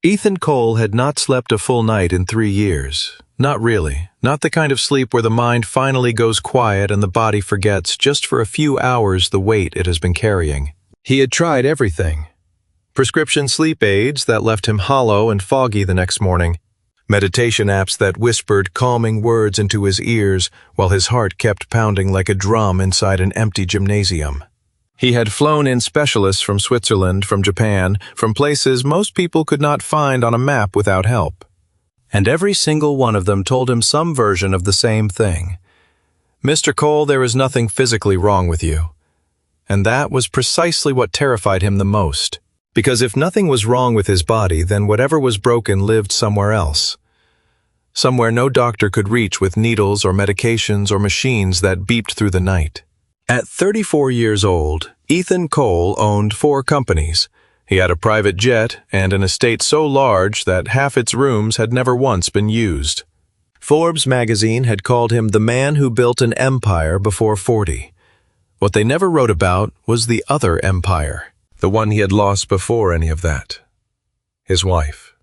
Ethan Cole had not slept a full night in 3 years. Not really. Not the kind of sleep where the mind finally goes quiet and the body forgets just for a few hours the weight it has been carrying. He had tried everything. Prescription sleep aids that left him hollow and foggy the next morning. Meditation apps that whispered calming words into his ears while his heart kept pounding like a drum inside an empty gymnasium. He had flown in specialists from Switzerland, from Japan, from places most people could not find on a map without help. And every single one of them told him some version of the same thing. Mr. Cole, there is nothing physically wrong with you. And that was precisely what terrified him the most. Because if nothing was wrong with his body, then whatever was broken lived somewhere else. Somewhere no doctor could reach with needles or medications or machines that beeped through the night. At 34 years old, Ethan Cole owned 4 companies. He had a private jet and an estate so large that half its rooms had never once been used. Forbes magazine had called him the man who built an empire before 40. What they never wrote about was the other empire, the one he had lost before any of that. His wife.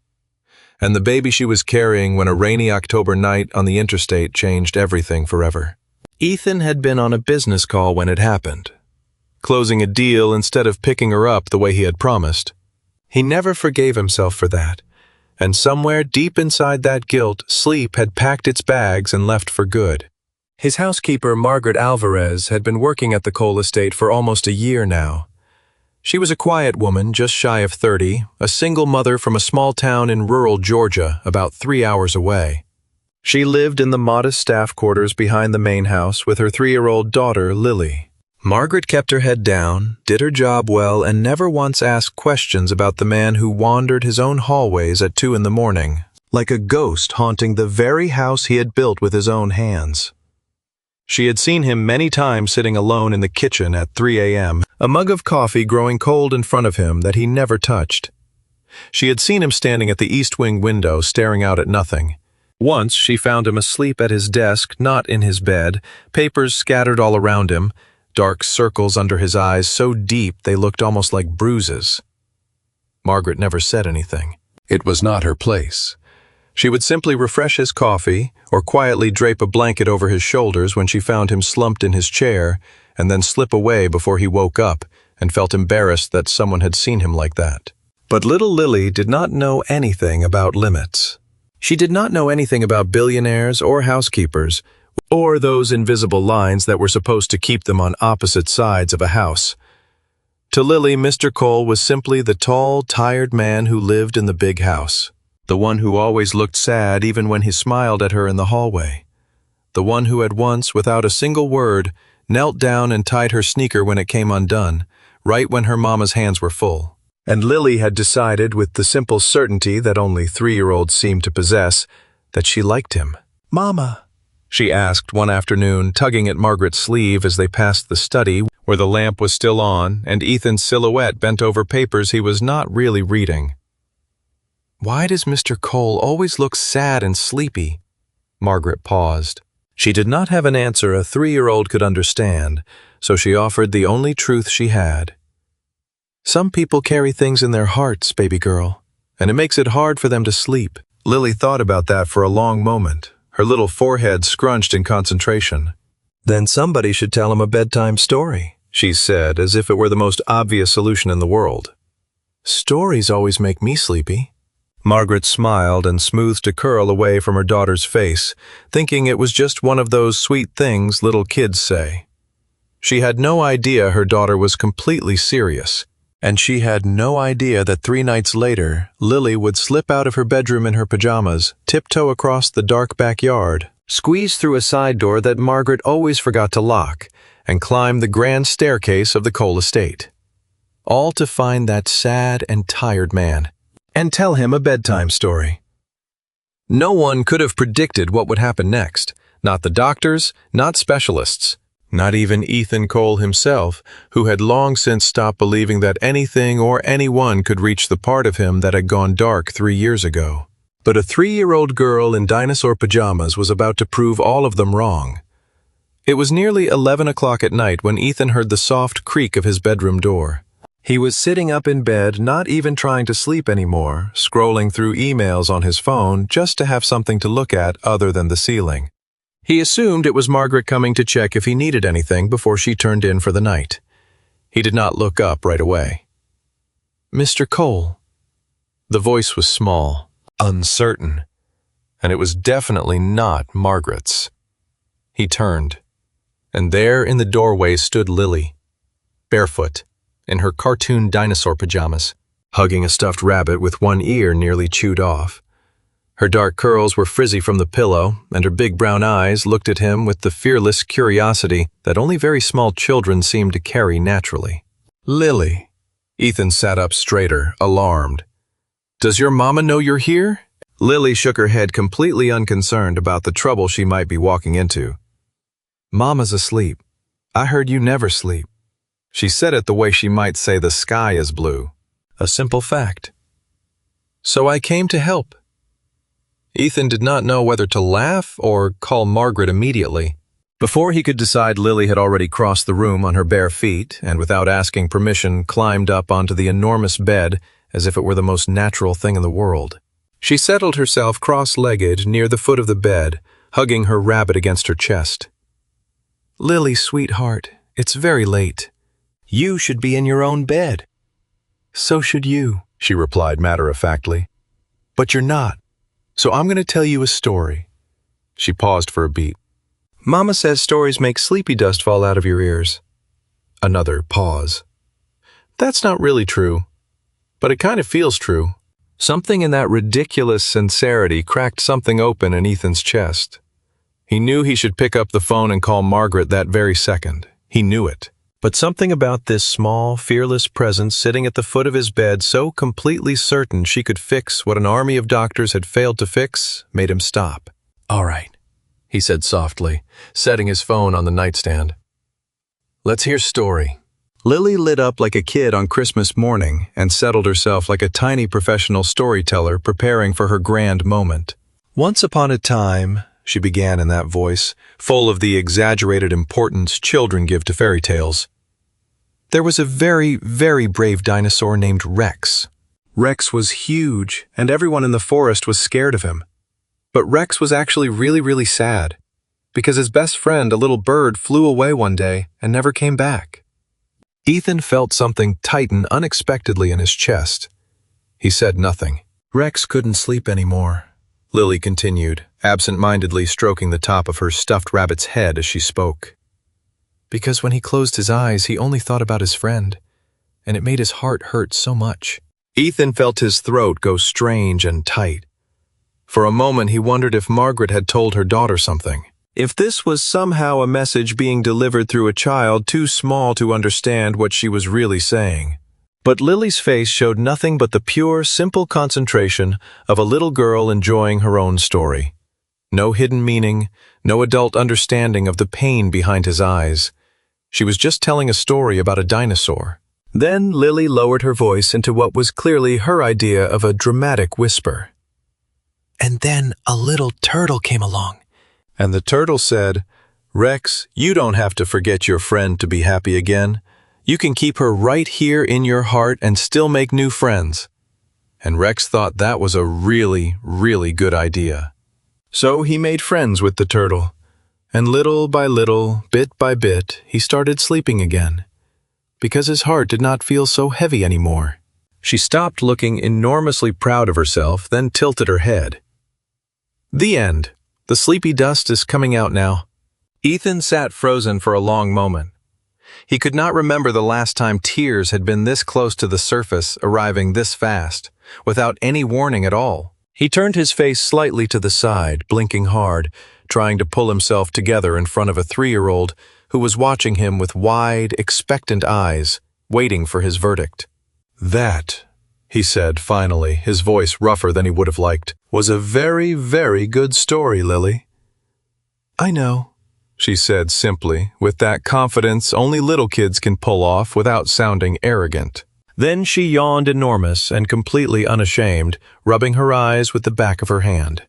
And the baby she was carrying when a rainy October night on the interstate changed everything forever. Ethan had been on a business call when it happened, closing a deal instead of picking her up the way he had promised. He never forgave himself for that, and somewhere deep inside that guilt, sleep had packed its bags and left for good. His housekeeper, Margaret Alvarez, had been working at the Cole estate for almost a year now. She was a quiet woman, just shy of 30, a single mother from a small town in rural Georgia, about 3 hours away. She lived in the modest staff quarters behind the main house with her 3-year-old daughter, Lily. Margaret kept her head down, did her job well, and never once asked questions about the man who wandered his own hallways at 2 in the morning, like a ghost haunting the very house he had built with his own hands. She had seen him many times sitting alone in the kitchen at 3 a.m., a mug of coffee growing cold in front of him that he never touched. She had seen him standing at the east wing window staring out at nothing. Once she found him asleep at his desk, not in his bed, papers scattered all around him, dark circles under his eyes so deep they looked almost like bruises. Margaret never said anything. It was not her place. She would simply refresh his coffee or quietly drape a blanket over his shoulders when she found him slumped in his chair, and then slip away before he woke up and felt embarrassed that someone had seen him like that. But little Lily did not know anything about limits. She did not know anything about billionaires or housekeepers, or those invisible lines that were supposed to keep them on opposite sides of a house. To Lily, Mr. Cole was simply the tall, tired man who lived in the big house. The one who always looked sad even when he smiled at her in the hallway. The one who had once, without a single word, knelt down and tied her sneaker when it came undone, right when her mama's hands were full. And Lily had decided, with the simple certainty that only 3-year-olds seemed to possess, that she liked him. "Mama," she asked one afternoon, tugging at Margaret's sleeve as they passed the study, where the lamp was still on and Ethan's silhouette bent over papers he was not really reading. "Why does Mr. Cole always look sad and sleepy?" Margaret paused. She did not have an answer a 3-year-old could understand, so she offered the only truth she had. "Some people carry things in their hearts, baby girl, and it makes it hard for them to sleep." Lily thought about that for a long moment, her little forehead scrunched in concentration. "Then somebody should tell him a bedtime story," she said, as if it were the most obvious solution in the world. "Stories always make me sleepy." Margaret smiled and smoothed a curl away from her daughter's face, thinking it was just one of those sweet things little kids say. She had no idea her daughter was completely serious. And she had no idea that 3 nights later, Lily would slip out of her bedroom in her pajamas, tiptoe across the dark backyard, squeeze through a side door that Margaret always forgot to lock, and climb the grand staircase of the Cole estate. All to find that sad and tired man, and tell him a bedtime story. No one could have predicted what would happen next. Not the doctors, not specialists. Not even Ethan Cole himself, who had long since stopped believing that anything or anyone could reach the part of him that had gone dark 3 years ago. But a 3-year-old girl in dinosaur pajamas was about to prove all of them wrong. It was nearly 11 o'clock at night when Ethan heard the soft creak of his bedroom door. He was sitting up in bed, not even trying to sleep anymore, scrolling through emails on his phone just to have something to look at other than the ceiling. He assumed it was Margaret coming to check if he needed anything before she turned in for the night. He did not look up right away. "Mr. Cole." The voice was small, uncertain, and it was definitely not Margaret's. He turned, and there in the doorway stood Lily, barefoot, in her cartoon dinosaur pajamas, hugging a stuffed rabbit with one ear nearly chewed off. Her dark curls were frizzy from the pillow, and her big brown eyes looked at him with the fearless curiosity that only very small children seem to carry naturally. "Lily." Ethan sat up straighter, alarmed. "Does your mama know you're here?" Lily shook her head, completely unconcerned about the trouble she might be walking into. "Mama's asleep. I heard you never sleep." She said it the way she might say the sky is blue. A simple fact. "So I came to help." Ethan did not know whether to laugh or call Margaret immediately. Before he could decide, Lily had already crossed the room on her bare feet and, without asking permission, climbed up onto the enormous bed as if it were the most natural thing in the world. She settled herself cross-legged near the foot of the bed, hugging her rabbit against her chest. "Lily, sweetheart, it's very late. You should be in your own bed." "So should you," she replied matter-of-factly. "But you're not, so I'm going to tell you a story." She paused for a beat. "Mama says stories make sleepy dust fall out of your ears." Another pause. "That's not really true, but it kind of feels true." Something in that ridiculous sincerity cracked something open in Ethan's chest. He knew he should pick up the phone and call Margaret that very second. He knew it. But something about this small, fearless presence sitting at the foot of his bed, so completely certain she could fix what an army of doctors had failed to fix, made him stop. "All right," he said softly, setting his phone on the nightstand. "Let's hear story." Lily lit up like a kid on Christmas morning and settled herself like a tiny professional storyteller preparing for her grand moment. "Once upon a time," she began in that voice, full of the exaggerated importance children give to fairy tales, "there was a very, very brave dinosaur named Rex. Rex was huge, and everyone in the forest was scared of him. But Rex was actually really, really sad, because his best friend, a little bird, flew away one day and never came back." Ethan felt something tighten unexpectedly in his chest. He said nothing. "Rex couldn't sleep anymore," Lily continued, absent-mindedly stroking the top of her stuffed rabbit's head as she spoke. "Because when he closed his eyes, he only thought about his friend, and it made his heart hurt so much." Ethan felt his throat go strange and tight. For a moment he wondered if Margaret had told her daughter something. If this was somehow a message being delivered through a child too small to understand what she was really saying. But Lily's face showed nothing but the pure, simple concentration of a little girl enjoying her own story. No hidden meaning, no adult understanding of the pain behind his eyes. She was just telling a story about a dinosaur. Then Lily lowered her voice into what was clearly her idea of a dramatic whisper. "And then a little turtle came along. And the turtle said, 'Rex, you don't have to forget your friend to be happy again. You can keep her right here in your heart and still make new friends.' And Rex thought that was a really, really good idea. So he made friends with the turtle. And little by little, bit by bit, he started sleeping again, because his heart did not feel so heavy anymore." She stopped, looking enormously proud of herself, then tilted her head. The end. The sleepy dust is coming out now. Ethan sat frozen for a long moment. He could not remember the last time tears had been this close to the surface, arriving this fast, without any warning at all. He turned his face slightly to the side, blinking hard, trying to pull himself together in front of a 3-year-old who was watching him with wide, expectant eyes, waiting for his verdict. "That," he said finally, his voice rougher than he would have liked, "was a very, very good story, Lily." "I know," she said simply, with that confidence only little kids can pull off without sounding arrogant. Then she yawned enormous and completely unashamed, rubbing her eyes with the back of her hand.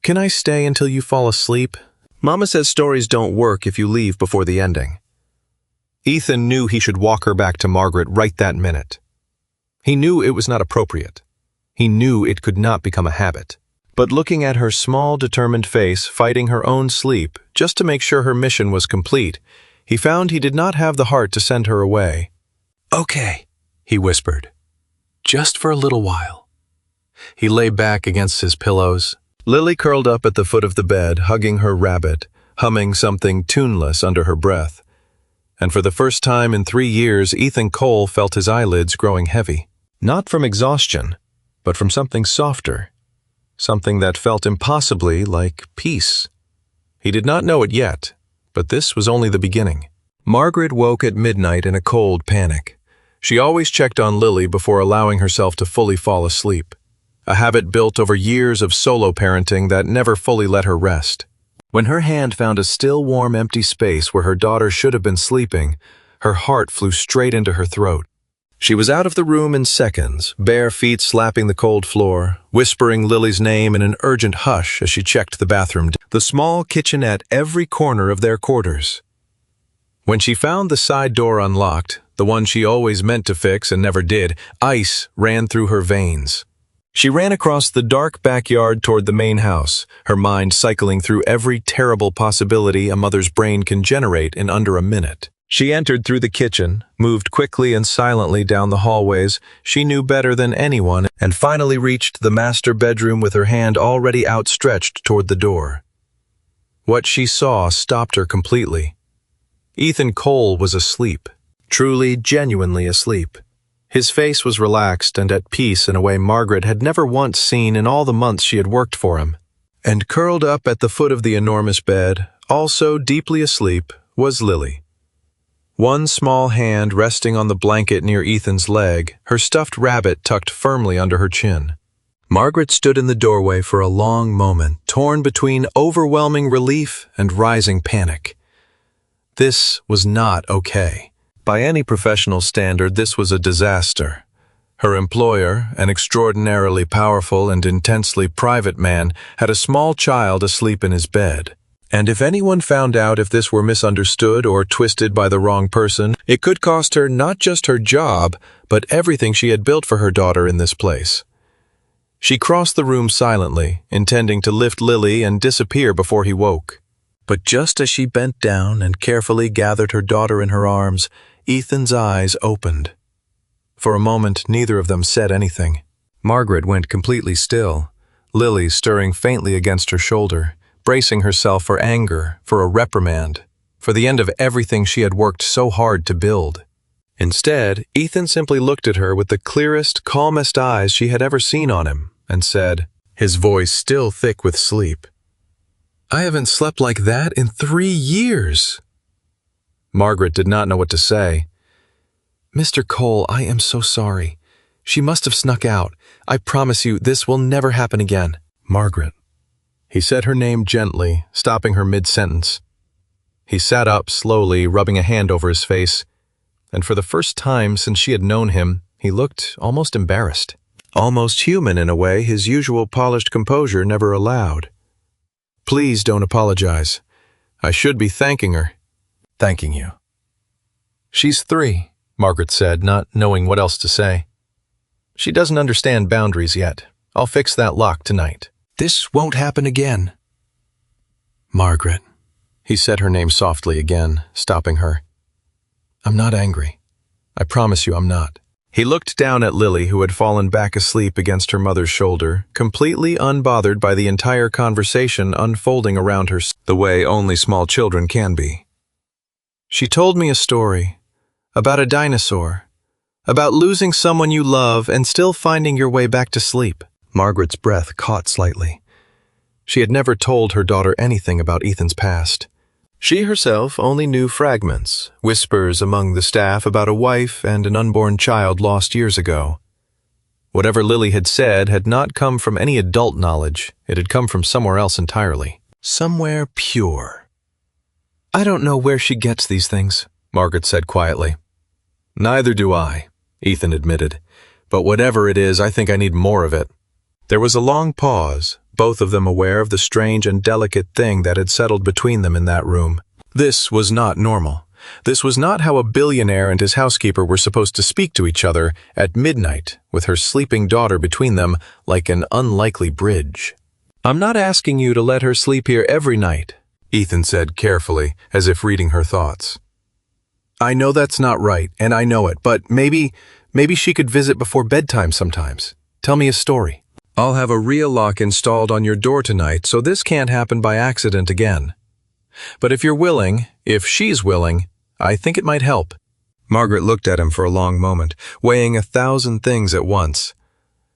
"Can I stay until you fall asleep? Mama says stories don't work if you leave before the ending." Ethan knew he should walk her back to Margaret right that minute. He knew it was not appropriate. He knew it could not become a habit. But looking at her small, determined face fighting her own sleep just to make sure her mission was complete, he found he did not have the heart to send her away. "Okay," he whispered. "Just for a little while." He lay back against his pillows. Lily curled up at the foot of the bed, hugging her rabbit, humming something tuneless under her breath. And for the first time in 3 years, Ethan Cole felt his eyelids growing heavy. Not from exhaustion, but from something softer. Something that felt impossibly like peace. He did not know it yet, but this was only the beginning. Margaret woke at midnight in a cold panic. She always checked on Lily before allowing herself to fully fall asleep, a habit built over years of solo parenting that never fully let her rest. When her hand found a still, warm, empty space where her daughter should have been sleeping, her heart flew straight into her throat. She was out of the room in seconds, bare feet slapping the cold floor, whispering Lily's name in an urgent hush as she checked the bathroom, the small kitchenette every corner of their quarters. When she found the side door unlocked, the one she always meant to fix and never did, ice ran through her veins. She ran across the dark backyard toward the main house, her mind cycling through every terrible possibility a mother's brain can generate in under a minute. She entered through the kitchen, moved quickly and silently down the hallways she knew better than anyone, and finally reached the master bedroom with her hand already outstretched toward the door. What she saw stopped her completely. Ethan Cole was asleep, truly, genuinely asleep. His face was relaxed and at peace in a way Margaret had never once seen in all the months she had worked for him. And curled up at the foot of the enormous bed, also deeply asleep, was Lily. One small hand resting on the blanket near Ethan's leg, her stuffed rabbit tucked firmly under her chin. Margaret stood in the doorway for a long moment, torn between overwhelming relief and rising panic. This was not okay. By any professional standard, this was a disaster. Her employer, an extraordinarily powerful and intensely private man, had a small child asleep in his bed. And if anyone found out if this were misunderstood or twisted by the wrong person, it could cost her not just her job, but everything she had built for her daughter in this place. She crossed the room silently, intending to lift Lily and disappear before he woke. But just as she bent down and carefully gathered her daughter in her arms, Ethan's eyes opened. For a moment, neither of them said anything. Margaret went completely still, Lily stirring faintly against her shoulder, bracing herself for anger, for a reprimand, for the end of everything she had worked so hard to build. Instead, Ethan simply looked at her with the clearest, calmest eyes she had ever seen on him, and said, his voice still thick with sleep, "I haven't slept like that in 3 years." Margaret did not know what to say. "Mr. Cole, I am so sorry. She must have snuck out. I promise you, this will never happen again." "Margaret." He said her name gently, stopping her mid-sentence. He sat up slowly, rubbing a hand over his face, and for the first time since she had known him, he looked almost embarrassed. Almost human in a way his usual polished composure never allowed. "Please don't apologize. I should be thanking her." "Thanking you." "She's 3, Margaret said, not knowing what else to say. "She doesn't understand boundaries yet. I'll fix that lock tonight." "This won't happen again." "Margaret." He said her name softly again, stopping her. "I'm not angry. I promise you I'm not." He looked down at Lily, who had fallen back asleep against her mother's shoulder, completely unbothered by the entire conversation unfolding around her, the way only small children can be. "She told me a story about a dinosaur, about losing someone you love and still finding your way back to sleep." Margaret's breath caught slightly. She had never told her daughter anything about Ethan's past. She herself only knew fragments, whispers among the staff about a wife and an unborn child lost years ago. Whatever Lily had said had not come from any adult knowledge. It had come from somewhere else entirely. Somewhere pure. "I don't know where she gets these things," Margaret said quietly. "Neither do I," Ethan admitted. "But whatever it is, I think I need more of it." There was a long pause, both of them aware of the strange and delicate thing that had settled between them in that room. This was not normal. This was not how a billionaire and his housekeeper were supposed to speak to each other at midnight, with her sleeping daughter between them like an unlikely bridge. "I'm not asking you to let her sleep here every night," Ethan said carefully, as if reading her thoughts. "I know that's not right, and I know it, but maybe she could visit before bedtime sometimes. Tell me a story. I'll have a real lock installed on your door tonight, so this can't happen by accident again. But if you're willing, if she's willing, I think it might help." Margaret looked at him for a long moment, weighing 1,000 things at once.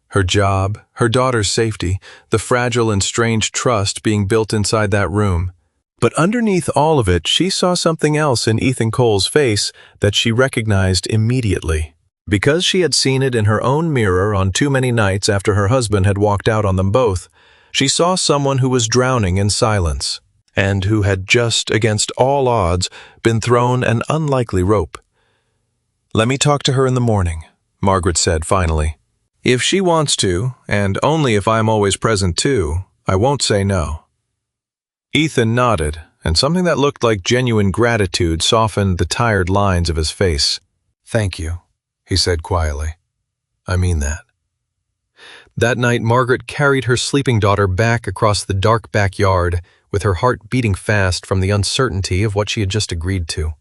Her job, her daughter's safety, the fragile and strange trust being built inside that room. But underneath all of it, she saw something else in Ethan Cole's face that she recognized immediately. Because she had seen it in her own mirror on too many nights after her husband had walked out on them both, she saw someone who was drowning in silence, and who had just, against all odds, been thrown an unlikely rope. "Let me talk to her in the morning," Margaret said finally. "If she wants to, and only if I'm always present too, I won't say no." Ethan nodded, and something that looked like genuine gratitude softened the tired lines of his face. "Thank you," he said quietly. "I mean that." That night, Margaret carried her sleeping daughter back across the dark backyard, with her heart beating fast from the uncertainty of what she had just agreed to.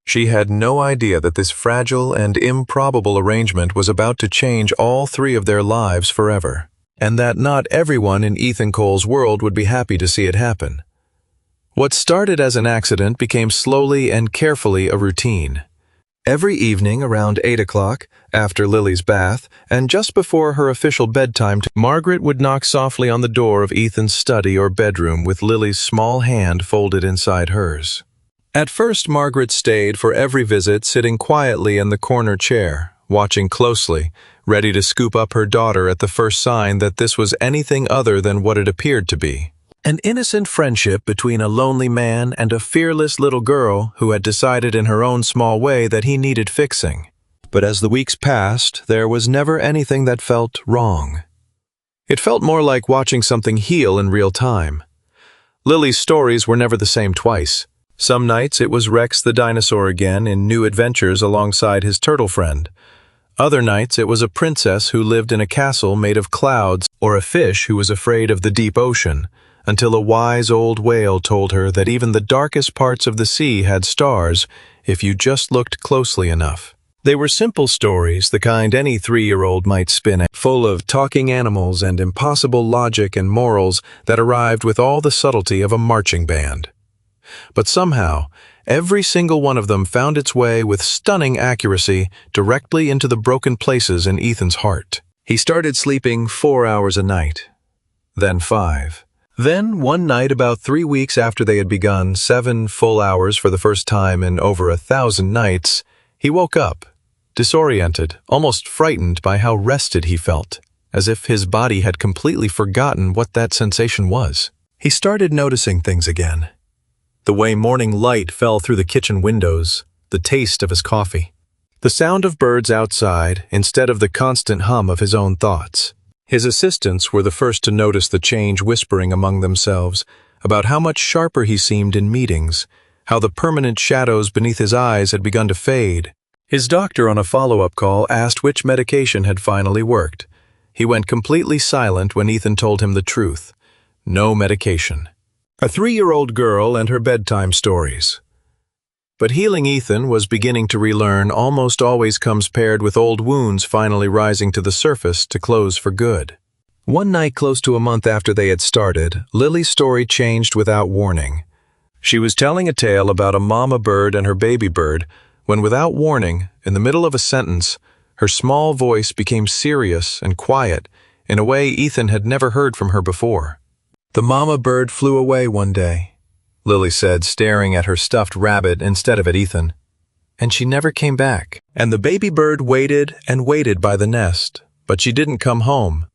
She had no idea that this fragile and improbable arrangement was about to change all three of their lives forever, and that not everyone in Ethan Cole's world would be happy to see it happen. What started as an accident became slowly and carefully a routine. Every evening around 8 o'clock, after Lily's bath, and just before her official bedtime, Margaret would knock softly on the door of Ethan's study or bedroom with Lily's small hand folded inside hers. At first, Margaret stayed for every visit, sitting quietly in the corner chair, watching closely, ready to scoop up her daughter at the first sign that this was anything other than what it appeared to be. An innocent friendship between a lonely man and a fearless little girl who had decided in her own small way that he needed fixing. But as the weeks passed, there was never anything that felt wrong. It felt more like watching something heal in real time. Lily's stories were never the same twice. Some nights it was Rex the dinosaur again in new adventures alongside his turtle friend. Other nights it was a princess who lived in a castle made of clouds, or a fish who was afraid of the deep ocean, until a wise old whale told her that even the darkest parts of the sea had stars if you just looked closely enough. They were simple stories, the kind any 3-year-old might spin, full of talking animals and impossible logic and morals that arrived with all the subtlety of a marching band. But somehow, every single one of them found its way with stunning accuracy directly into the broken places in Ethan's heart. He started sleeping 4 hours a night, then 5. Then, one night about 3 weeks after they had begun 7 full hours for the first time in over 1,000 nights, he woke up, disoriented, almost frightened by how rested he felt, as if his body had completely forgotten what that sensation was. He started noticing things again. The way morning light fell through the kitchen windows, the taste of his coffee, the sound of birds outside instead of the constant hum of his own thoughts. His assistants were the first to notice the change, whispering among themselves about how much sharper he seemed in meetings, how the permanent shadows beneath his eyes had begun to fade. His doctor on a follow-up call asked which medication had finally worked. He went completely silent when Ethan told him the truth. No medication. A 3-year-old girl and her bedtime stories. But healing Ethan was beginning to relearn almost always comes paired with old wounds finally rising to the surface to close for good. One night close to a month after they had started, Lily's story changed without warning. She was telling a tale about a mama bird and her baby bird when, without warning, in the middle of a sentence, her small voice became serious and quiet in a way Ethan had never heard from her before. "The mama bird flew away one day," Lily said, staring at her stuffed rabbit instead of at Ethan. "And she never came back. And the baby bird waited and waited by the nest, but she didn't come home."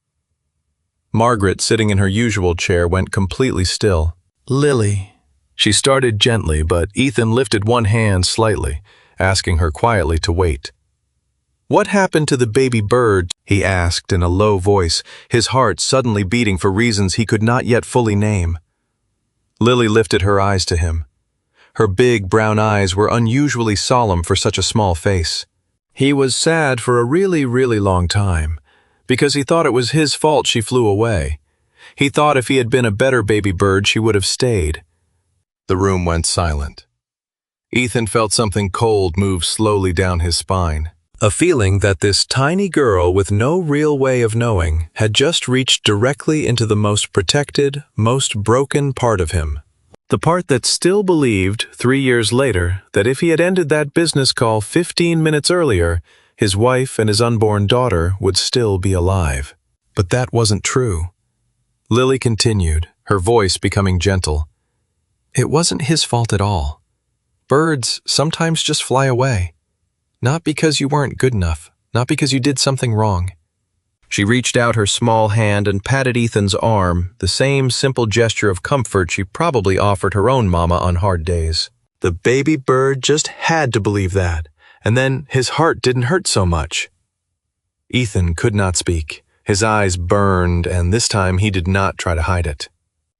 Margaret, sitting in her usual chair, went completely still. "Lily," she started gently, but Ethan lifted one hand slightly, asking her quietly to wait. "What happened to the baby bird?" he asked in a low voice, his heart suddenly beating for reasons he could not yet fully name. Lily lifted her eyes to him. Her big brown eyes were unusually solemn for such a small face. He was sad for a really, really long time, because he thought it was his fault she flew away. He thought if he had been a better baby bird, she would have stayed. The room went silent. Ethan felt something cold move slowly down his spine. A feeling that this tiny girl with no real way of knowing had just reached directly into the most protected, most broken part of him. The part that still believed, 3 years later, that if he had ended that business call 15 minutes earlier, his wife and his unborn daughter would still be alive. But that wasn't true. Lily continued, her voice becoming gentle. It wasn't his fault at all. Birds sometimes just fly away. Not because you weren't good enough, not because you did something wrong. She reached out her small hand and patted Ethan's arm, the same simple gesture of comfort she probably offered her own mama on hard days. The baby bird just had to believe that, and then his heart didn't hurt so much. Ethan could not speak. His eyes burned, and this time he did not try to hide it.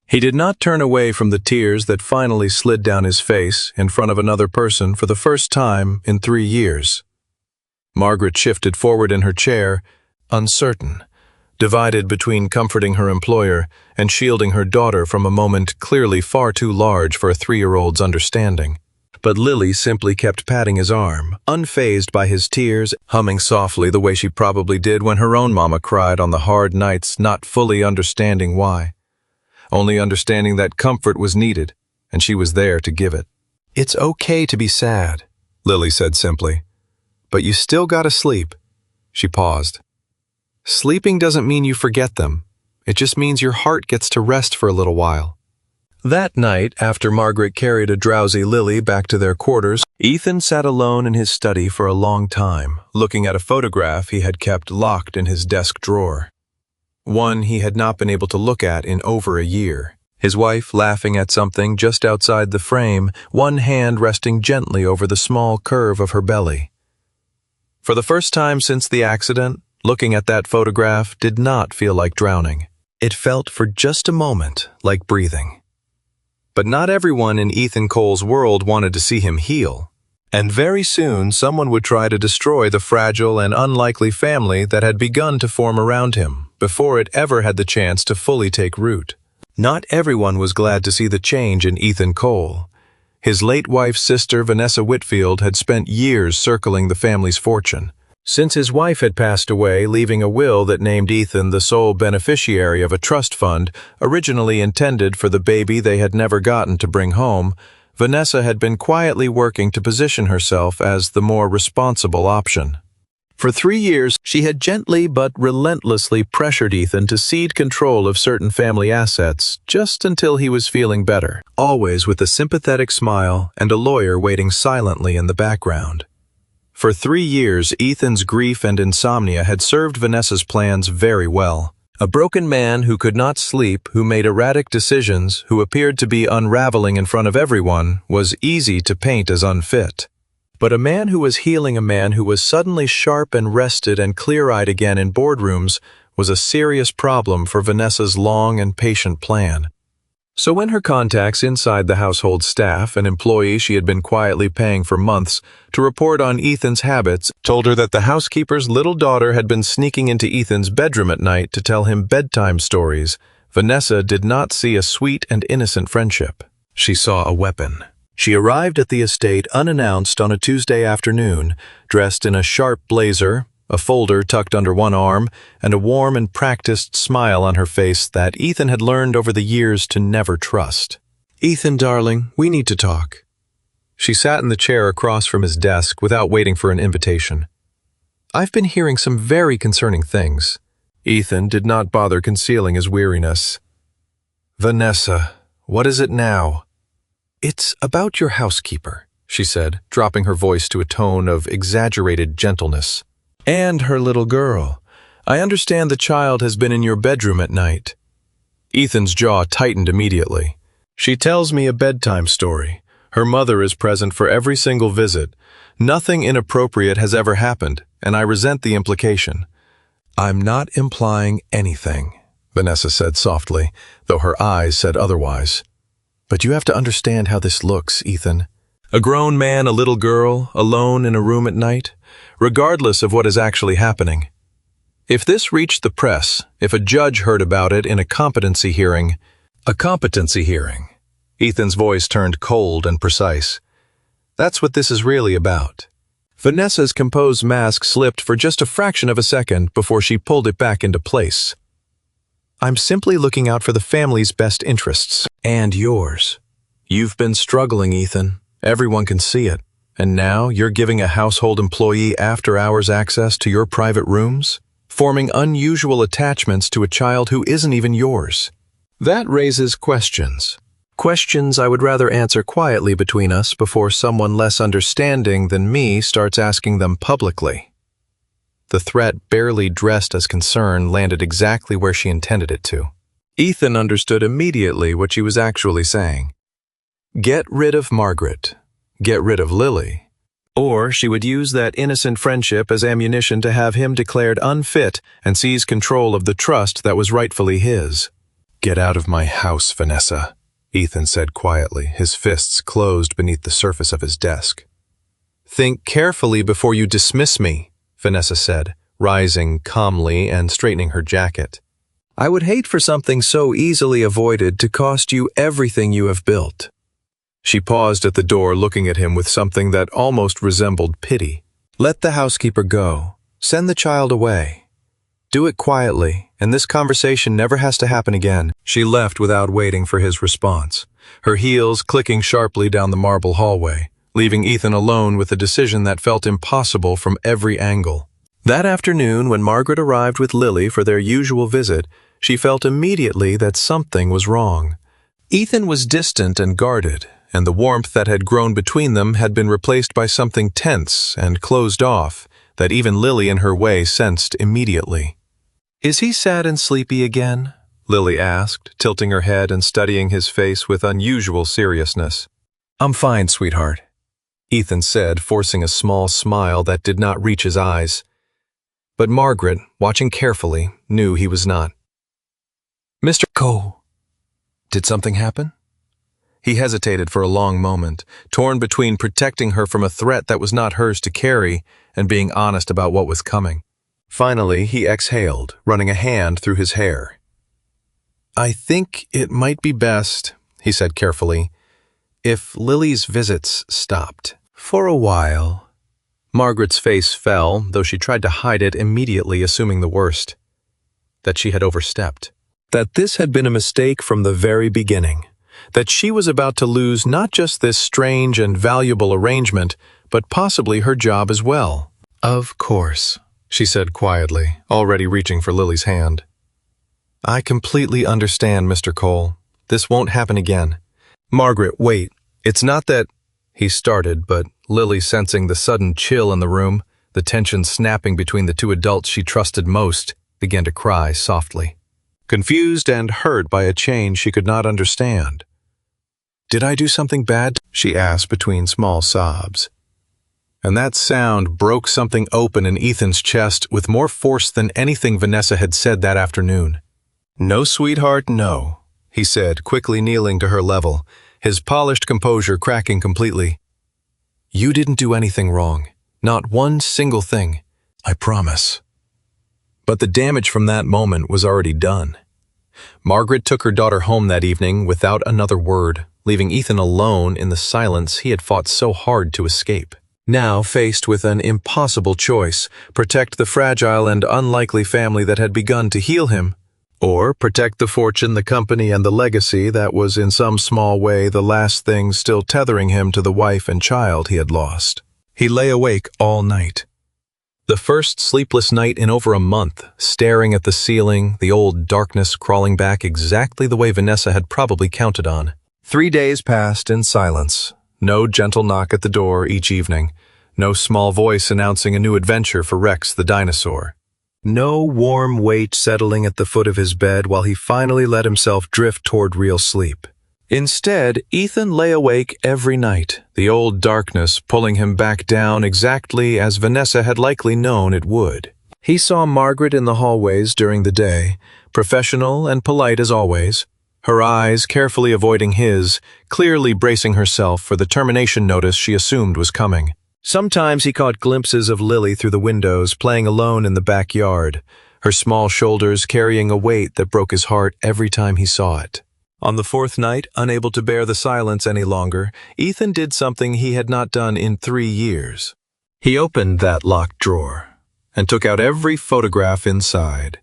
He did not turn away from the tears that finally slid down his face in front of another person for the first time in 3 years. Margaret shifted forward in her chair, uncertain, divided between comforting her employer and shielding her daughter from a moment clearly far too large for a 3-year-old's understanding. But Lily simply kept patting his arm, unfazed by his tears, humming softly the way she probably did when her own mama cried on the hard nights, not fully understanding why. Only understanding that comfort was needed, and she was there to give it. It's okay to be sad, Lily said simply. But you still gotta sleep. She paused. Sleeping doesn't mean you forget them. It just means your heart gets to rest for a little while. That night, after Margaret carried a drowsy Lily back to their quarters, Ethan sat alone in his study for a long time, looking at a photograph he had kept locked in his desk drawer. One he had not been able to look at in over a year. His wife laughing at something just outside the frame, one hand resting gently over the small curve of her belly. For the first time since the accident, looking at that photograph did not feel like drowning. It felt for just a moment like breathing. But not everyone in Ethan Cole's world wanted to see him heal. And very soon someone would try to destroy the fragile and unlikely family that had begun to form around him before it ever had the chance to fully take root. Not everyone was glad to see the change in Ethan Cole. His late wife's sister, Vanessa Whitfield, had spent years circling the family's fortune. Since his wife had passed away, leaving a will that named Ethan the sole beneficiary of a trust fund originally intended for the baby they had never gotten to bring home, Vanessa had been quietly working to position herself as the more responsible option. For 3 years, she had gently but relentlessly pressured Ethan to cede control of certain family assets just until he was feeling better, always with a sympathetic smile and a lawyer waiting silently in the background. For 3 years, Ethan's grief and insomnia had served Vanessa's plans very well. A broken man who could not sleep, who made erratic decisions, who appeared to be unraveling in front of everyone, was easy to paint as unfit. But a man who was healing a man who was suddenly sharp and rested and clear-eyed again in boardrooms was a serious problem for Vanessa's long and patient plan. So when her contacts inside the household staff, an employee she had been quietly paying for months to report on Ethan's habits, told her that the housekeeper's little daughter had been sneaking into Ethan's bedroom at night to tell him bedtime stories, Vanessa did not see a sweet and innocent friendship. She saw a weapon. She arrived at the estate unannounced on a Tuesday afternoon, dressed in a sharp blazer, a folder tucked under one arm, and a warm and practiced smile on her face that Ethan had learned over the years to never trust. "Ethan, darling, we need to talk." She sat in the chair across from his desk without waiting for an invitation. "I've been hearing some very concerning things." Ethan did not bother concealing his weariness. "Vanessa, what is it now?" "It's about your housekeeper," she said, dropping her voice to a tone of exaggerated gentleness. "And her little girl. I understand the child has been in your bedroom at night." Ethan's jaw tightened immediately. "She tells me a bedtime story. Her mother is present for every single visit. Nothing inappropriate has ever happened, and I resent the implication." "I'm not implying anything," Vanessa said softly, though her eyes said otherwise. But you have to understand how this looks, Ethan. A grown man, a little girl, alone in a room at night, regardless of what is actually happening. If this reached the press, if a judge heard about it in a competency hearing, Ethan's voice turned cold and precise. That's what this is really about. Vanessa's composed mask slipped for just a fraction of a second before she pulled it back into place. I'm simply looking out for the family's best interests. And yours. You've been struggling, Ethan. Everyone can see it. And now you're giving a household employee after-hours access to your private rooms, forming unusual attachments to a child who isn't even yours. That raises questions. Questions I would rather answer quietly between us before someone less understanding than me starts asking them publicly. The threat, barely dressed as concern, landed exactly where she intended it to. Ethan understood immediately what she was actually saying. Get rid of Margaret. Get rid of Lily. Or she would use that innocent friendship as ammunition to have him declared unfit and seize control of the trust that was rightfully his. Get out of my house, Vanessa, Ethan said quietly, his fists closed beneath the surface of his desk. Think carefully before you dismiss me, Vanessa said, rising calmly and straightening her jacket. I would hate for something so easily avoided to cost you everything you have built. She paused at the door, looking at him with something that almost resembled pity. Let the housekeeper go. Send the child away. Do it quietly, and this conversation never has to happen again. She left without waiting for his response, her heels clicking sharply down the marble hallway, leaving Ethan alone with a decision that felt impossible from every angle. That afternoon, when Margaret arrived with Lily for their usual visit, she felt immediately that something was wrong. Ethan was distant and guarded, and the warmth that had grown between them had been replaced by something tense and closed off that even Lily in her way sensed immediately. Is he sad and sleepy again? Lily asked, tilting her head and studying his face with unusual seriousness. I'm fine, sweetheart, Ethan said, forcing a small smile that did not reach his eyes. But Margaret, watching carefully, knew he was not. Mr. Cole, did something happen? He hesitated for a long moment, torn between protecting her from a threat that was not hers to carry and being honest about what was coming. Finally, he exhaled, running a hand through his hair. I think it might be best, he said carefully, if Lily's visits stopped. For a while. Margaret's face fell, though she tried to hide it, immediately assuming the worst. That she had overstepped. That this had been a mistake from the very beginning. That she was about to lose not just this strange and valuable arrangement, but possibly her job as well. Of course, she said quietly, already reaching for Lily's hand. I completely understand, Mr. Cole. This won't happen again. Margaret, wait. It's not that... He started, but Lily, sensing the sudden chill in the room, the tension snapping between the two adults she trusted most, began to cry softly. Confused and hurt by a change she could not understand. Did I do something bad? She asked between small sobs. And that sound broke something open in Ethan's chest with more force than anything Vanessa had said that afternoon. No, sweetheart, no, he said, quickly kneeling to her level, his polished composure cracking completely. You didn't do anything wrong. Not one single thing. I promise. But the damage from that moment was already done. Margaret took her daughter home that evening without another word, leaving Ethan alone in the silence he had fought so hard to escape. Now faced with an impossible choice, protect the fragile and unlikely family that had begun to heal him, or protect the fortune, the company, and the legacy that was in some small way the last thing still tethering him to the wife and child he had lost. He lay awake all night. The first sleepless night in over a month, staring at the ceiling, the old darkness crawling back exactly the way Vanessa had probably counted on. 3 days passed in silence. No gentle knock at the door each evening. No small voice announcing a new adventure for Rex the dinosaur. No warm weight settling at the foot of his bed while he finally let himself drift toward real sleep. Instead, Ethan lay awake every night, the old darkness pulling him back down exactly as Vanessa had likely known it would. He saw Margaret in the hallways during the day, professional and polite as always, her eyes carefully avoiding his, clearly bracing herself for the termination notice she assumed was coming. Sometimes he caught glimpses of Lily through the windows, playing alone in the backyard, her small shoulders carrying a weight that broke his heart every time he saw it. On the fourth night, unable to bear the silence any longer, Ethan did something he had not done in 3 years. He opened that locked drawer and took out every photograph inside.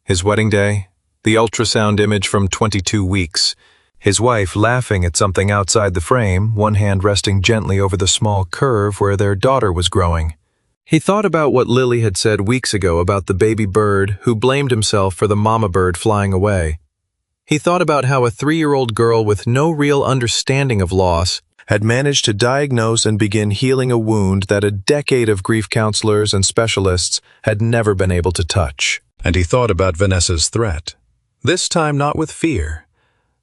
His wedding day, the ultrasound image from 22 weeks, his wife laughing at something outside the frame, one hand resting gently over the small curve where their daughter was growing. He thought about what Lily had said weeks ago about the baby bird who blamed himself for the mama bird flying away. He thought about how a 3-year-old girl with no real understanding of loss had managed to diagnose and begin healing a wound that a decade of grief counselors and specialists had never been able to touch. And he thought about Vanessa's threat, this time not with fear,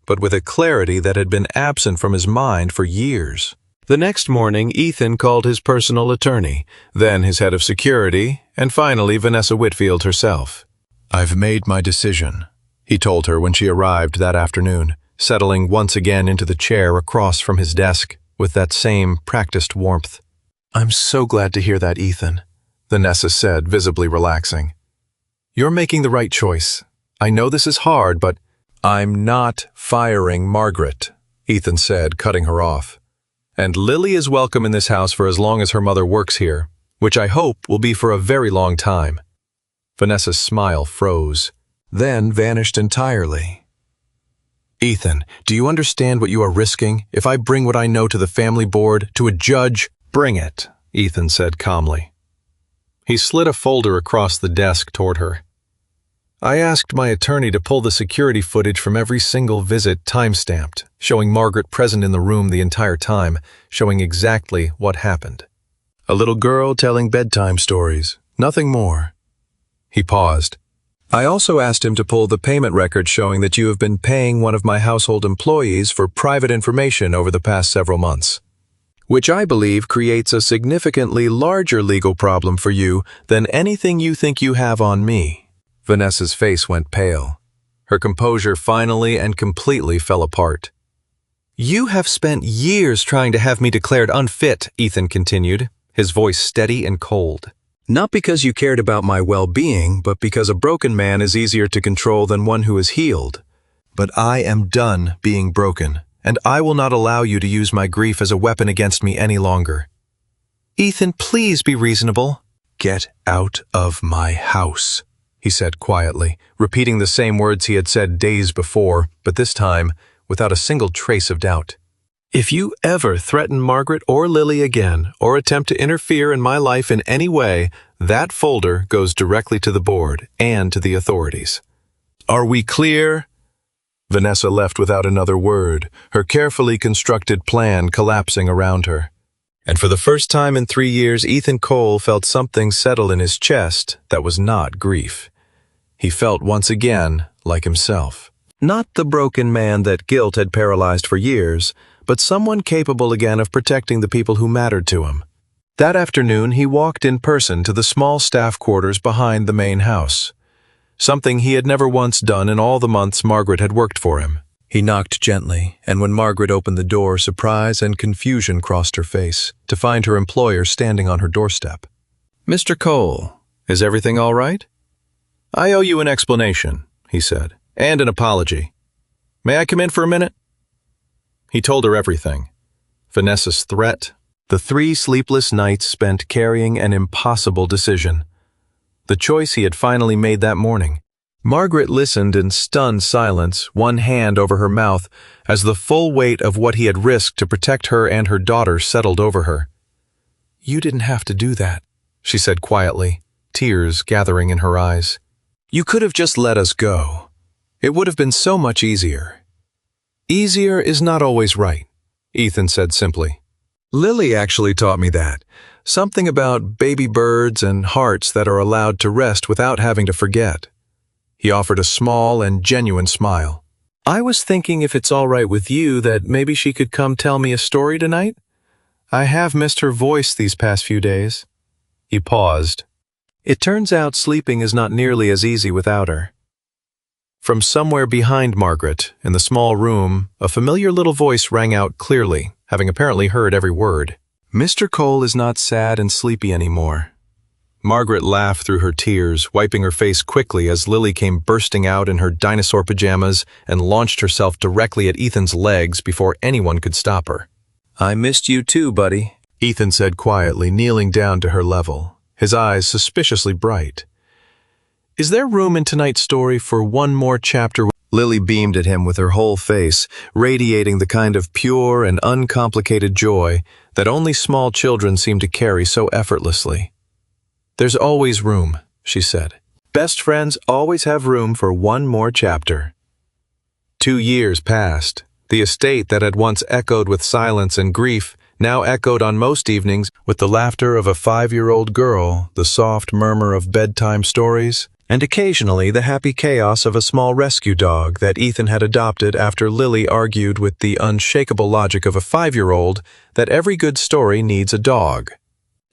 but with a clarity that had been absent from his mind for years. The next morning, Ethan called his personal attorney, then his head of security, and finally Vanessa Whitfield herself. "I've made my decision," he told her when she arrived that afternoon, settling once again into the chair across from his desk with that same practiced warmth. "I'm so glad to hear that, Ethan," Vanessa said, visibly relaxing. "You're making the right choice. I know this is hard, but—" "I'm not firing Margaret," Ethan said, cutting her off. "And Lily is welcome in this house for as long as her mother works here, which I hope will be for a very long time." Vanessa's smile froze, then vanished entirely. "Ethan, do you understand what you are risking? If I bring what I know to the family board, to a judge—" "Bring it," Ethan said calmly. He slid a folder across the desk toward her. "I asked my attorney to pull the security footage from every single visit time-stamped, showing Margaret present in the room the entire time, showing exactly what happened. A little girl telling bedtime stories, nothing more." He paused. "I also asked him to pull the payment record showing that you have been paying one of my household employees for private information over the past several months, which I believe creates a significantly larger legal problem for you than anything you think you have on me." Vanessa's face went pale. Her composure finally and completely fell apart. "You have spent years trying to have me declared unfit," Ethan continued, his voice steady and cold. "Not because you cared about my well-being, but because a broken man is easier to control than one who is healed. But I am done being broken, and I will not allow you to use my grief as a weapon against me any longer." "Ethan, please be reasonable." "Get out of my house," he said quietly, repeating the same words he had said days before, but this time without a single trace of doubt. "If you ever threaten Margaret or Lily again, or attempt to interfere in my life in any way, that folder goes directly to the board and to the authorities. Are we clear?" Vanessa left without another word, her carefully constructed plan collapsing around her. And for the first time in 3 years, Ethan Cole felt something settle in his chest that was not grief. He felt once again like himself. Not the broken man that guilt had paralyzed for years, but someone capable again of protecting the people who mattered to him. That afternoon, he walked in person to the small staff quarters behind the main house, something he had never once done in all the months Margaret had worked for him. He knocked gently, and when Margaret opened the door, surprise and confusion crossed her face, to find her employer standing on her doorstep. "Mr. Cole, is everything all right?" "I owe you an explanation," he said, "and an apology. May I come in for a minute?" He told her everything. Vanessa's threat, the 3 sleepless nights spent carrying an impossible decision, the choice he had finally made that morning. Margaret listened in stunned silence, one hand over her mouth, as the full weight of what he had risked to protect her and her daughter settled over her. "You didn't have to do that," she said quietly, tears gathering in her eyes. "You could have just let us go. It would have been so much easier." "Easier is not always right," Ethan said simply. "Lily actually taught me that. Something about baby birds and hearts that are allowed to rest without having to forget." He offered a small and genuine smile. "I was thinking if it's all right with you that maybe she could come tell me a story tonight. I have missed her voice these past few days." He paused. "It turns out sleeping is not nearly as easy without her." From somewhere behind Margaret, in the small room, a familiar little voice rang out clearly, having apparently heard every word. "Mr. Cole is not sad and sleepy anymore." Margaret laughed through her tears, wiping her face quickly as Lily came bursting out in her dinosaur pajamas and launched herself directly at Ethan's legs before anyone could stop her. "I missed you too, buddy," Ethan said quietly, kneeling down to her level, his eyes suspiciously bright. "Is there room in tonight's story for one more chapter?" Lily beamed at him with her whole face, radiating the kind of pure and uncomplicated joy that only small children seem to carry so effortlessly. "There's always room," she said. "Best friends always have room for one more chapter." 2 years passed. The estate that had once echoed with silence and grief now echoed on most evenings with the laughter of a 5-year-old girl, the soft murmur of bedtime stories, and occasionally the happy chaos of a small rescue dog that Ethan had adopted after Lily argued with the unshakable logic of a 5-year-old that every good story needs a dog.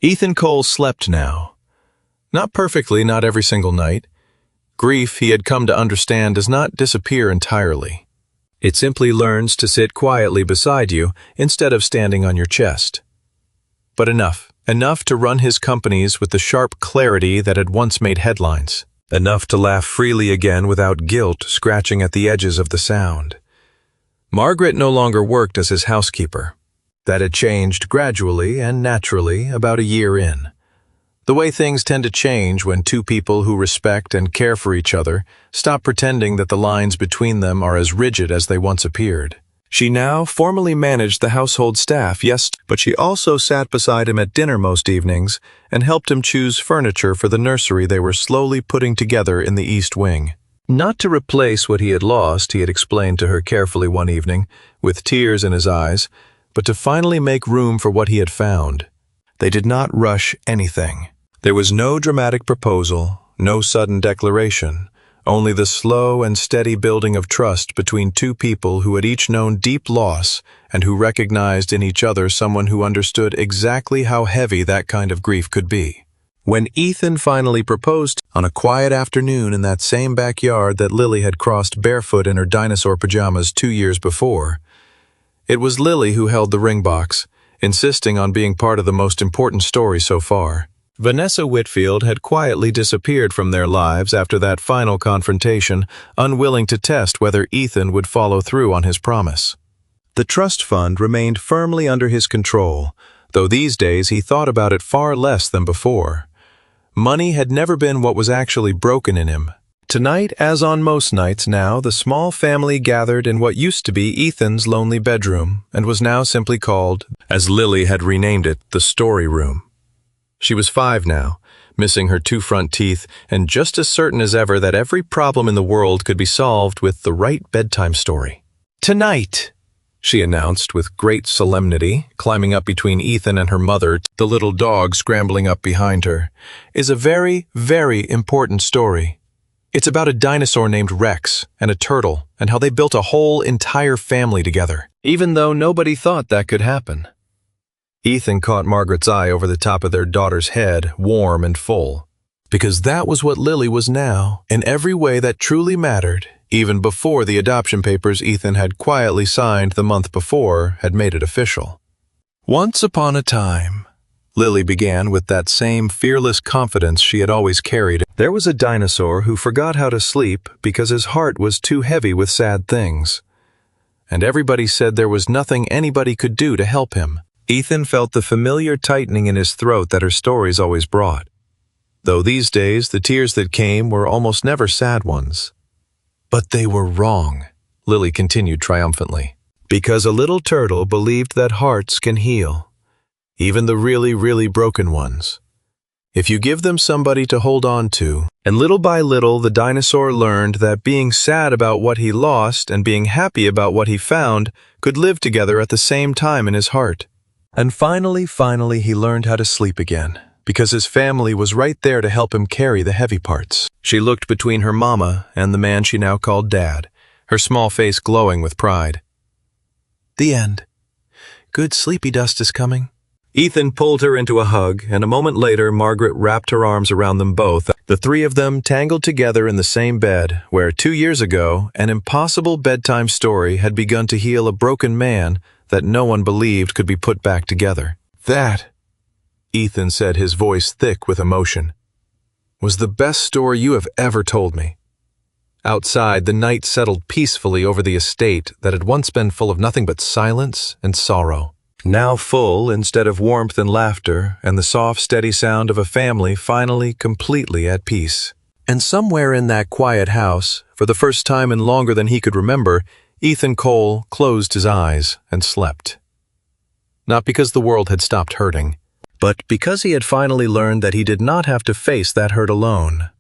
Ethan Cole slept now. Not perfectly, not every single night. Grief, he had come to understand, does not disappear entirely. It simply learns to sit quietly beside you instead of standing on your chest. But enough to run his companies with the sharp clarity that had once made headlines. Enough to laugh freely again without guilt scratching at the edges of the sound. Margaret no longer worked as his housekeeper. That had changed gradually and naturally about a year in. The way things tend to change when two people who respect and care for each other stop pretending that the lines between them are as rigid as they once appeared. She now formally managed the household staff, yes, but she also sat beside him at dinner most evenings and helped him choose furniture for the nursery they were slowly putting together in the East Wing. Not to replace what he had lost, he had explained to her carefully one evening, with tears in his eyes, but to finally make room for what he had found. They did not rush anything. There was no dramatic proposal, no sudden declaration, only the slow and steady building of trust between two people who had each known deep loss and who recognized in each other someone who understood exactly how heavy that kind of grief could be. When Ethan finally proposed on a quiet afternoon in that same backyard that Lily had crossed barefoot in her dinosaur pajamas 2 years before, it was Lily who held the ring box, insisting on being part of the most important story so far. Vanessa Whitfield had quietly disappeared from their lives after that final confrontation, unwilling to test whether Ethan would follow through on his promise. The trust fund remained firmly under his control, though these days he thought about it far less than before. Money had never been what was actually broken in him. Tonight, as on most nights now, the small family gathered in what used to be Ethan's lonely bedroom and was now simply called, as Lily had renamed it, the story room. She was 5 now, missing her 2 front teeth, and just as certain as ever that every problem in the world could be solved with the right bedtime story. "Tonight," she announced with great solemnity, climbing up between Ethan and her mother, the little dog scrambling up behind her, "is a very, very important story. It's about a dinosaur named Rex and a turtle and how they built a whole entire family together, even though nobody thought that could happen." Ethan caught Margaret's eye over the top of their daughter's head, warm and full. Because that was what Lily was now, in every way that truly mattered, even before the adoption papers Ethan had quietly signed the month before had made it official. "Once upon a time," Lily began with that same fearless confidence she had always carried, "there was a dinosaur who forgot how to sleep because his heart was too heavy with sad things. And everybody said there was nothing anybody could do to help him." Ethan felt the familiar tightening in his throat that her stories always brought. Though these days the tears that came were almost never sad ones. "But they were wrong," Lily continued triumphantly, "because a little turtle believed that hearts can heal, even the really, really broken ones, if you give them somebody to hold on to." And little by little the dinosaur learned that being sad about what he lost and being happy about what he found could live together at the same time in his heart. And finally he learned how to sleep again, because his family was right there to help him carry the heavy parts. She looked between her mama and the man she now called Dad, her small face glowing with pride. "The end. Good sleepy dust is coming." Ethan pulled her into a hug, and a moment later Margaret wrapped her arms around them both, the three of them tangled together in the same bed, where 2 years ago an impossible bedtime story had begun to heal a broken man that no one believed could be put back together. "That," Ethan said, his voice thick with emotion, "was the best story you have ever told me." Outside, the night settled peacefully over the estate that had once been full of nothing but silence and sorrow. Now full, instead of warmth and laughter, and the soft, steady sound of a family finally completely at peace. And somewhere in that quiet house, for the first time in longer than he could remember, Ethan Cole closed his eyes and slept. Not because the world had stopped hurting, but because he had finally learned that he did not have to face that hurt alone.